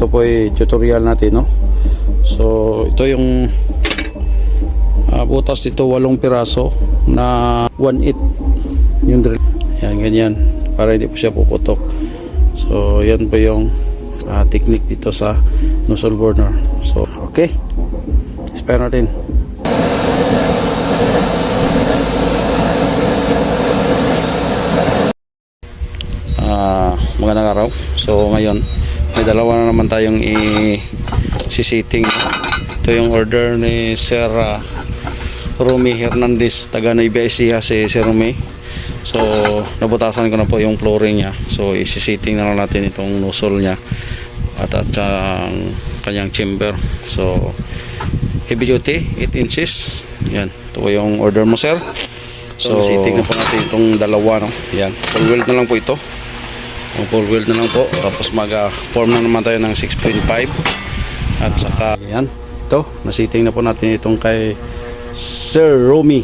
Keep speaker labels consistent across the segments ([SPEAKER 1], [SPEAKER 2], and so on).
[SPEAKER 1] ito po ay tutorial natin, no? So ito yung butas dito, 8 piraso na 1/8 yung drill. Yan, ganyan, para hindi po siya puputok. So yan po yung technique dito sa nozzle burner. So okay, spare natin. Magandang araw. So ngayon may dalawa na naman tayong i-sitting. Ito yung order ni Sir Romy Hernandez, taga Nueva Ecija si Sir Romy. So nabutasan ko na po yung flooring niya. So i-sitting na lang natin itong nozzle niya at ang kanyang chamber. So heavy duty 8 inches. Yan, ito po yung order mo, sir. So sitting na po natin itong dalawa, no? Yan, full weld na lang po ito. Full weld na lang po. Tapos mag-form na naman tayo ng 6.5. At saka yan, ito, nasitting na po natin itong kay Sir Romy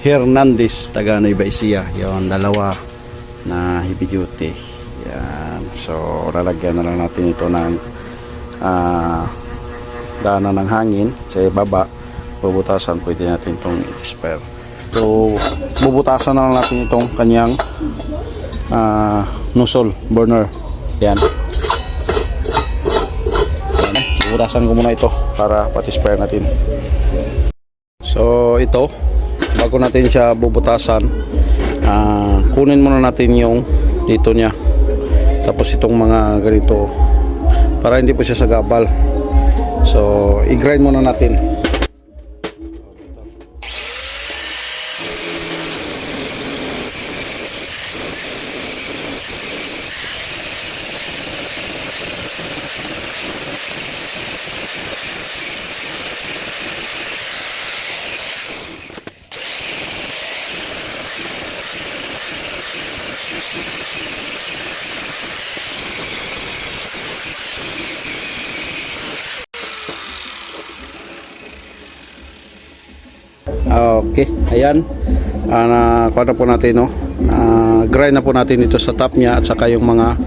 [SPEAKER 1] Hernandez, taga Nueva Ecija. Yan, dalawa na heavy duty. Yan, so lalagyan na lang natin ito ng daanan ng hangin sa baba. Bubutasan, pwede natin itong i-spare. So bubutasan na lang natin itong kanyang nozzle burner. Yan, bubutasan ko muna ito para pati spare natin. So ito, bago natin siya bubutasan, kunin muna natin yung dito niya, tapos itong mga ganito para hindi po siya sagabal. So i-grind muna natin. Okay, ayan, nakuha na po natin, no? Grind na po natin dito sa top niya at saka yung mga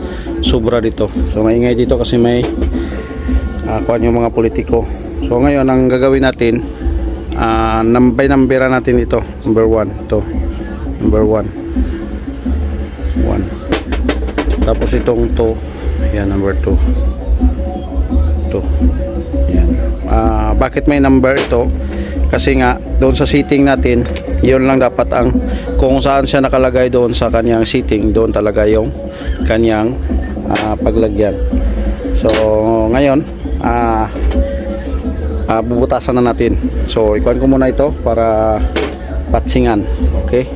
[SPEAKER 1] sobra dito. So maingay dito kasi may kuha yung mga politiko. So ngayon ang gagawin natin, by number natin ito. Number 1, ito number 1, 1. Tapos itong 2, yan, number 2, 2, yan. Bakit may number ito? Kasi nga doon sa seating natin, yun lang dapat ang kung saan siya nakalagay doon sa kanyang seating, doon talaga yung kanyang paglagyan. So ngayon bubutasan na natin. So ikuan ko muna ito para patsingan. Okay,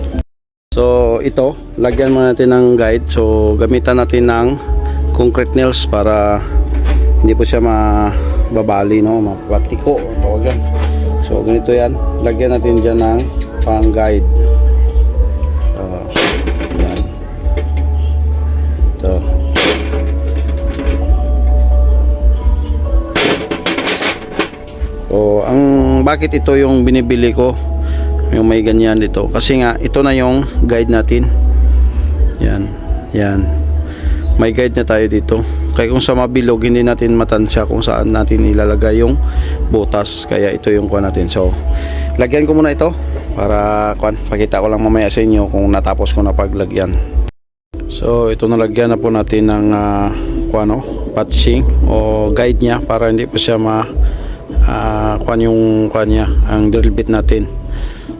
[SPEAKER 1] so ito, lagyan muna natin ng guide. So gamitan natin ng concrete nails para hindi po siya mababali, no, mapatiko o tawagan. So ganito yan, lagyan natin dyan ng pang guide. Yan. Ito. So ang bakit ito yung binibili ko, yung may ganyan dito, kasi nga ito na yung guide natin. Yan, yan, may guide na tayo dito. Kaya kung sa mabilog, hindi natin matansya kung saan natin ilalagay yung butas. Kaya ito yung kuha natin. So lagyan ko muna ito para pakita ko lang mamaya sa inyo kung natapos ko na paglagyan. So ito, nalagyan na po natin ng patching o guide niya para hindi po siya yung ang drill bit natin.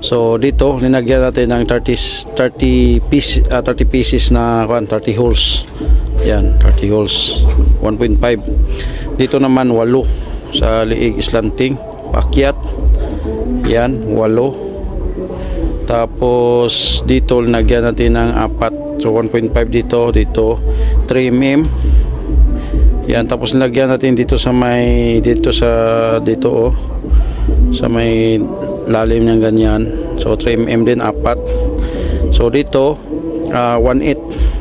[SPEAKER 1] So dito linagyan natin ng 30 pieces na 30 holes. Yan, 30 holes, 1.5. Dito naman 8 sa liig slanting, pakyat. Yan, 8. Tapos dito linagyan natin ng 4. So 1.5 dito, 3 mm. Yan, tapos linagyan natin dito sa may dito oh, sa may lalim ng ganyan. So 3 mm din, 4. So dito 1/8,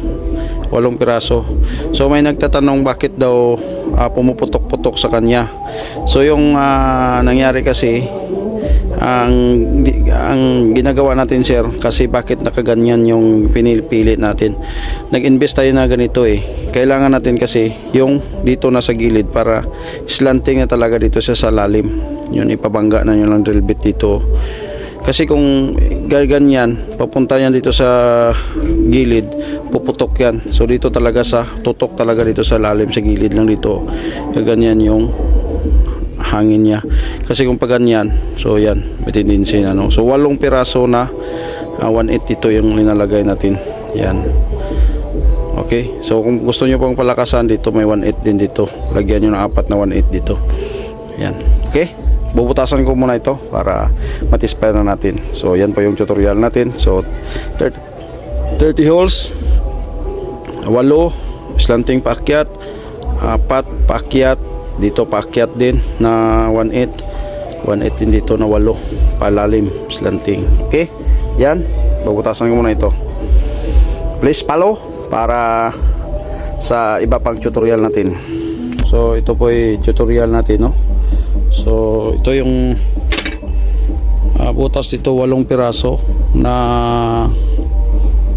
[SPEAKER 1] 8 piraso. So may nagtatanong bakit daw pumuputok-putok sa kanya. So yung nangyari kasi ang ginagawa natin sir, kasi bakit nakaganyan yung pinipili natin, nag-invest tayo na ganito kailangan natin kasi yung dito na sa gilid para slanting na talaga dito sa lalim, yun ipabangga na yun lang drill bit dito. Kasi kung ganyan papunta yan dito sa gilid, puputok yan. So dito talaga sa tutok talaga dito sa lalim sa gilid lang dito, ganyan yung hangin niya. Kasi kung pag ganyan, so yan may tendency na so 8 piraso na 1/8 dito yung linalagay natin yan. Okay, so kung gusto nyo pang palakasan dito, may 1/8 din dito, lagyan nyo ng 4 na 1/8 dito yan. Okay, bubutasan ko muna ito para matispire na natin. So yan po yung tutorial natin. So 30 holes, 8 slanting paakyat, 4 paakyat, dito paakyat din na 1/8 din dito na 8 palalim slanting. Okay, yan, bubutasan ko muna ito. Please follow para sa iba pang tutorial natin. So ito po ay tutorial natin, no. So ito yung butas dito, 8 piraso na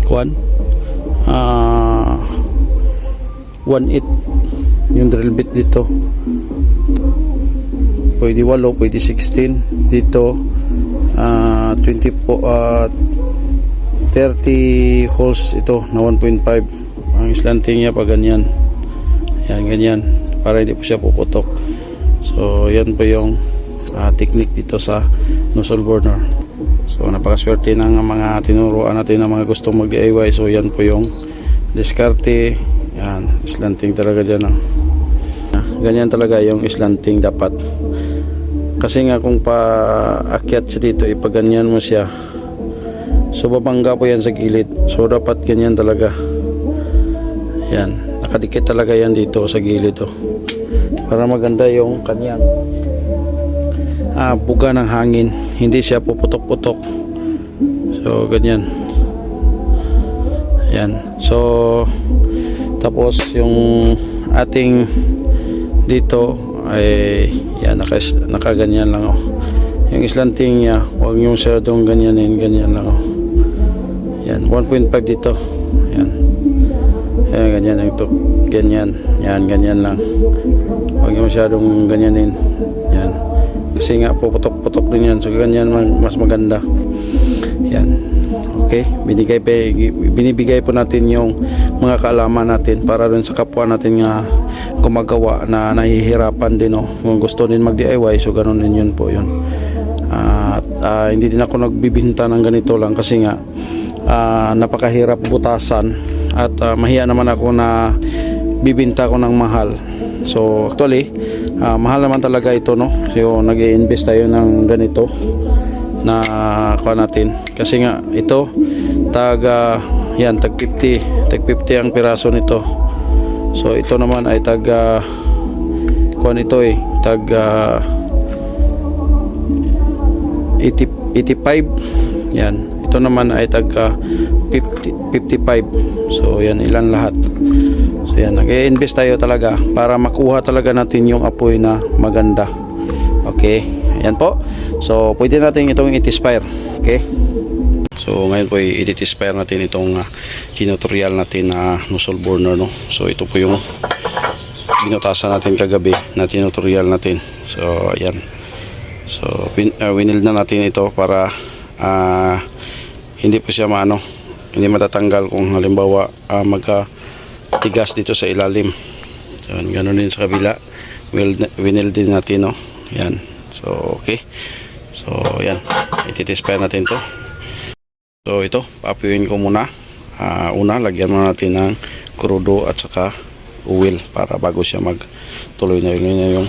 [SPEAKER 1] 1/8 yung drill bit dito. Pwede 8, pwede 16 dito. 30 holes ito na 1.5. Ang slanting niya pa ganyan. Yan, ganyan, para hindi po siya puputok. So yan po yung technique dito sa nozzle burner. So napakaswerte ng mga tinuruan natin ng mga gustong mag-DIY. So yan po yung diskarte. Yan, slanting talaga dyan. Ganyan talaga yung slanting dapat. Kasi nga kung paakyat siya dito, ipaganyan mo siya, so babangga po yan sa gilid. So dapat ganyan talaga. Yan, nakadikit talaga yan dito sa gilid para maganda yung kanyang buga ng hangin, hindi siya puputok-putok. So ganyan. Yan. So tapos yung ating dito ay yan, nakaganyan lang yung slanting niya, huwag nyo masyadong ganyanin, ganyan lang yan, 1.5 dito yan, yan ganyan ito, ganyan yan, ganyan lang, huwag nyo masyadong ganyanin yan, kasi nga puputok-putok din yan. So ganyan mas maganda yan. Okay, binibigay po natin yung mga kaalaman natin para rin sa kapwa natin nga gumagawa na nahihirapan din kung gusto din mag-DIY. So ganun din yun po yun. Hindi din ako nagbibinta ng ganito lang kasi nga napakahirap butasan at mahiya naman ako na bibinta ko ng mahal. So actually mahal naman talaga ito, no. So nag-i-invest tayo ng ganito na kuha natin kasi nga ito tag 50 ang piraso nito. So ito naman ay tag kuha nito tag 85 yan. Ito naman ay tag 55. So yan, ilan lahat. So yan, nag-i-invest tayo talaga para makuha talaga natin yung apoy na maganda. Okay, ayan po. So pwede natin itong i-inspire. Okay, so ngayon po i-inspire natin itong tutorial natin na nozzle burner, no. So ito po yung binutasan natin kagabi na tutorial natin. So ayan, so winil na natin ito para hindi po siya hindi matatanggal kung halimbawa magkatigas dito sa ilalim. So ganoon din sa kabila, winil din natin, no. Yan, so okay. So yan, ititispair natin to. So ito, paapuyuin ko muna. Una, lagyan muna natin ng krudo at saka oil para bago siya magtuloy na yung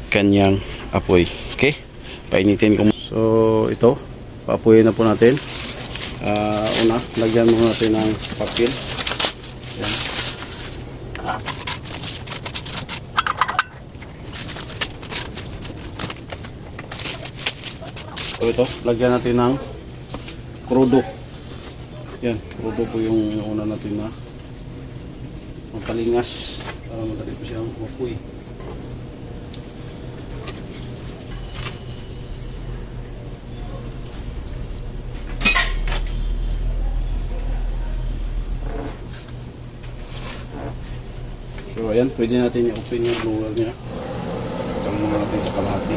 [SPEAKER 1] kanyang apoy. Okay, painitin ko. So ito, paapuyuin na po natin. Una, lagyan muna natin ng papel. Yan. So ito, lagyan natin ng krudo. Yan, krudo po yung una natin na magpalingas para madali po siyang mapuy. ayan, pwede natin i-open yung blower niya. Tama muna natin sa kalahati.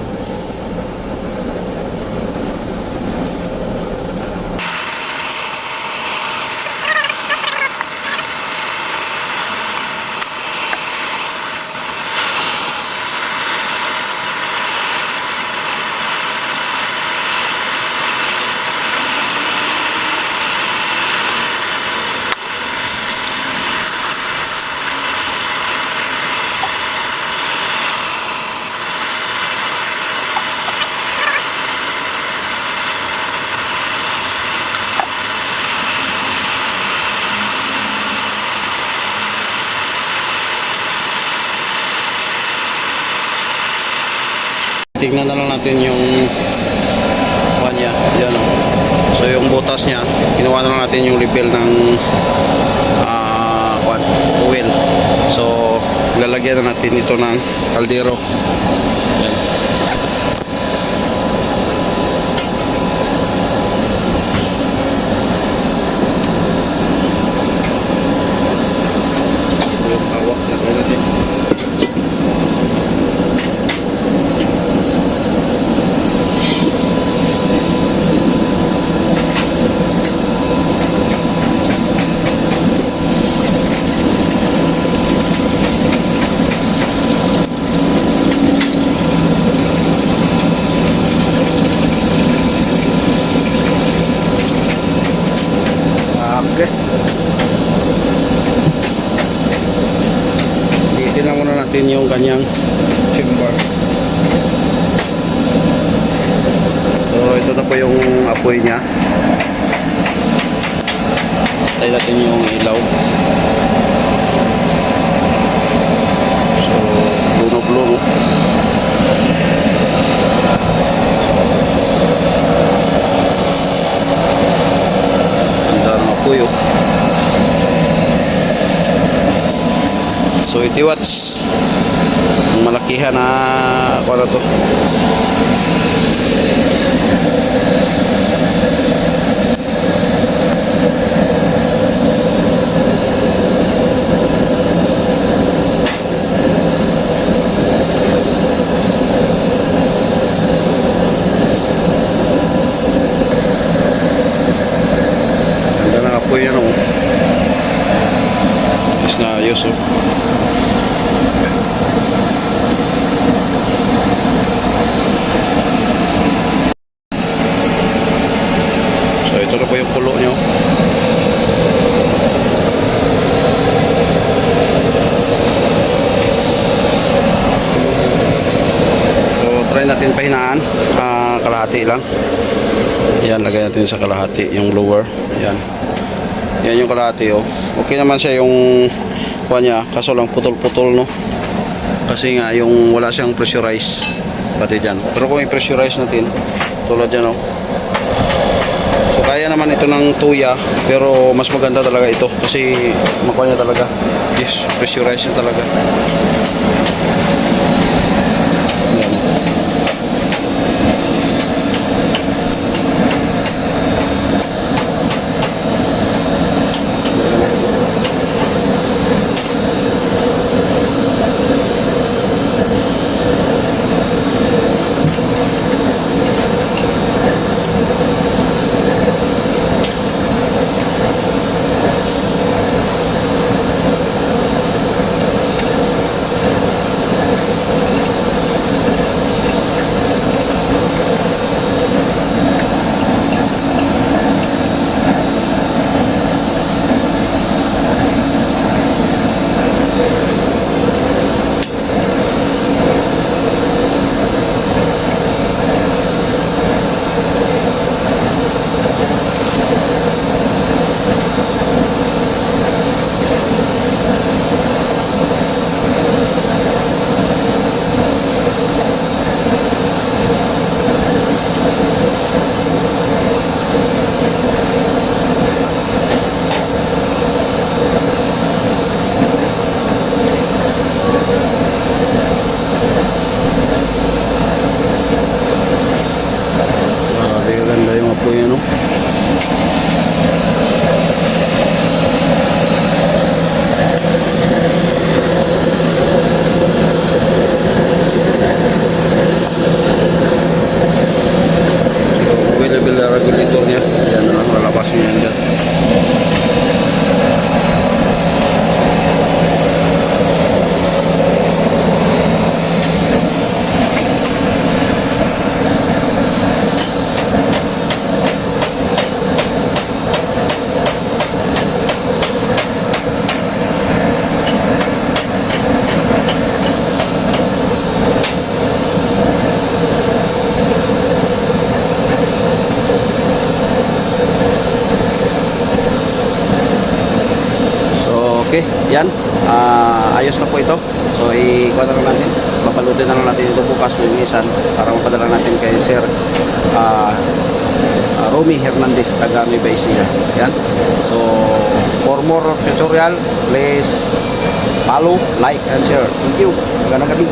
[SPEAKER 1] Tignan na lang natin yung kanya. Yan o. So yung butas niya, ginawa na lang natin yung refill ng oil. So lalagyan na natin ito ng kaldero. Yan. Ito yung hawak na natin. Tingnan muna natin yung kanyang chamber. So ito na po yung apoy niya. Tayo natin yung ilaw. So blue. Ganda ng apoy oh. So 80 watts ang malakihan na ano to. Ganda ng apoy yan oh. Is na ayos oh. Ito na po yung pulo nyo. So try natin pahinaan. Kalahati lang. Yan, lagay natin sa kalahati yung blower. Yan. Yan yung kalahati oh. Okay naman siya yung kuha niya, kaso lang putol-putol no. Kasi nga yung wala siyang pressurize pati dyan. Pero kung i-pressurize natin tulad dyan oh. So kaya naman ito ng tuya, pero mas maganda talaga ito kasi makuha niya talaga. Yes, pressurize niya talaga. Yan. yan, ayos na po ito. So ikuha na lang natin, papalutin na lang natin ito bukas ng isan para mapadala natin kay Sir Romy Hernandez, taga Nueva Ecija. Yan. So for more tutorial, please follow, like and share. Thank you. Magandang gabi.